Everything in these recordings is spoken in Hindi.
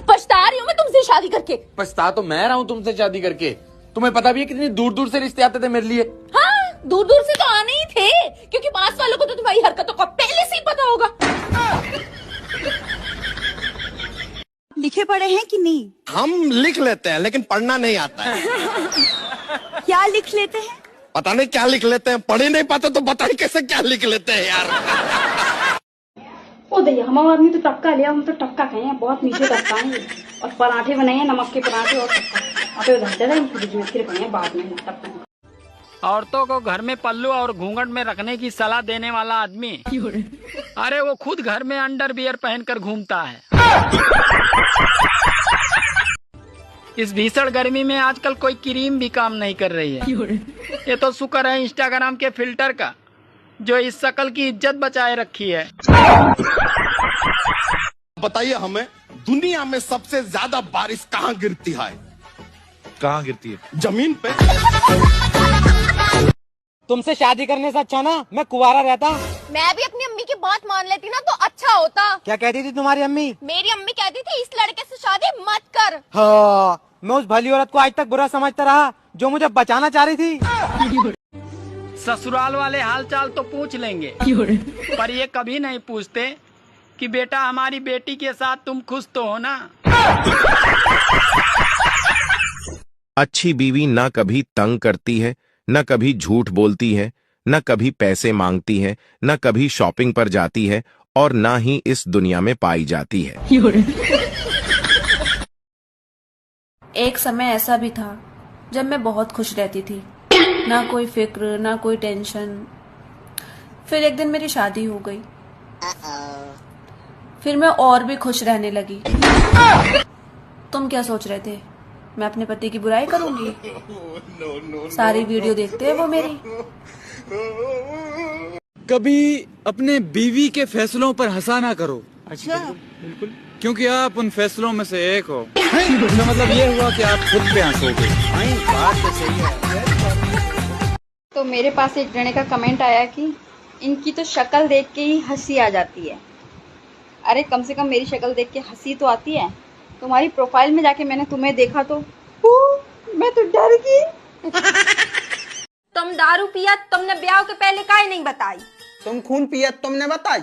पछता रही हूँ मैं तुमसे शादी करके। पछता तो मैं रहा हूँ तुमसे शादी करके। तुम्हें पता भी है कितनी दूर दूर से रिश्ते आते थे मेरे लिए। हाँ, दूर दूर से तो आने ही थे, क्योंकि पास वालों को तो तुम्हारी हरकतों का पहले से ही पता होगा। लिखे पढ़े हैं कि नहीं? हम लिख लेते हैं लेकिन पढ़ना नहीं आता है। क्या लिख लेते हैं? पता नहीं क्या लिख लेते हैं, पढ़ ही नहीं पाते तो बता ही कैसे क्या लिख लेते हैं यार। ओ दैया, हमारे आदमी तो टपका लिया, हम तो टपका खाए हैं, बहुत मीठे टपका हैं और पराठे बनाए हैं, नमक के पराठे और टपका। अबे उधर चले फ्रिज में फिर खाए बाद में टपका। औरतों को घर में पल्लू और घूंघट में रखने की सलाह देने वाला आदमी, अरे वो खुद घर में अंडरवियर पहनकर घूमता है। इस भीषण गर्मी में आजकल कोई क्रीम भी काम नहीं कर रही है। ये तो शुक्र है इंस्टाग्राम के फिल्टर का, जो इस शक्ल की इज्जत बचाए रखी है। बताइए हमें, दुनिया में सबसे ज्यादा बारिश कहाँ गिरती है? कहाँ गिरती है? जमीन पे। तुमसे शादी करने से अच्छा ना मैं कुंवारा रहता। मैं भी अपनी अम्मी की बात मान लेती ना तो अच्छा होता। क्या कहती थी तुम्हारी अम्मी? मेरी अम्मी कहती थी इस लड़के से शादी मत कर। हाँ, मैं उस भली औरत को आज तक बुरा समझता रहा जो मुझे बचाना चाह रही थी। ससुराल वाले हालचाल तो पूछ लेंगे, पर ये कभी नहीं पूछते कि बेटा हमारी बेटी के साथ तुम खुश तो हो ना। अच्छी बीवी ना कभी तंग करती है, न कभी झूठ बोलती है, न कभी पैसे मांगती है, न कभी शॉपिंग पर जाती है और न ही इस दुनिया में पाई जाती है। एक समय ऐसा भी था जब मैं बहुत खुश रहती थी, ना कोई फिक्र ना कोई टेंशन। फिर एक दिन मेरी शादी हो गई, फिर मैं और भी खुश रहने लगी। तुम क्या सोच रहे थे मैं अपने पति की बुराई करूंगी? सारी वीडियो देखते हैं वो मेरी। कभी अपने बीवी के फैसलों पर हंसा ना करो। अच्छा, बिल्कुल, क्योंकि आप उन फैसलों में से एक हो। इसका मतलब ये हुआ कि आप खुद पे हंसोगे। बात तो सही है। तो मेरे पास एक जने का कमेंट आया कि इनकी तो शक्ल देख के ही हंसी आ जाती है। अरे कम से कम मेरी शक्ल देख के हंसी तो आती है। तुम्हारी प्रोफाइल में जाके मैंने तुम्हें देखा तो मैं तो डर गई। तुम दारू पिया तुमने ब्याह के पहले काहे नहीं बताई? तुम खून पिया तुमने बताई।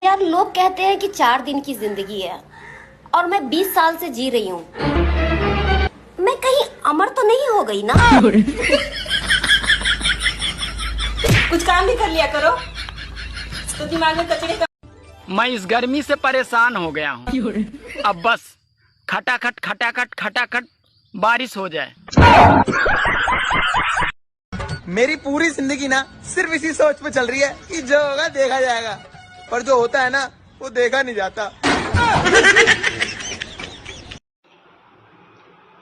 यार लोग कहते हैं कि 4 दिन की जिंदगी है और मैं 20 साल से जी रही हूँ। मैं कहीं अमर तो नहीं हो गई ना? कुछ काम भी कर लिया करो तो दिमाग में कचरे का। मैं इस गर्मी से परेशान हो गया हूँ। अब बस खटाखट खटाखट खटाखट बारिश हो जाए। मेरी पूरी जिंदगी ना सिर्फ इसी सोच पे चल रही है कि जो होगा देखा जाएगा, पर जो होता है ना वो देखा नहीं जाता।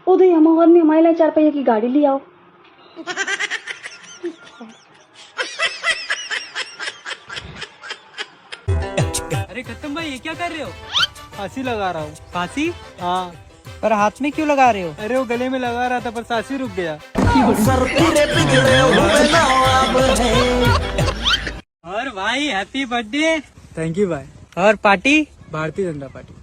ओ दैया, हमारे आदमी हमारे लिए 4 पहिए की गाड़ी ले आओ। अरे खत्म भाई, ये क्या कर रहे हो? फांसी लगा रहा हूँ। फांसी? हाँ। पर हाथ में क्यों लगा रहे हो? अरे वो गले में लगा रहा था पर सांसी रुक गया। और भाई हैप्पी बर्थडे। थैंक यू भाई। और पार्टी? भारतीय जनता पार्टी।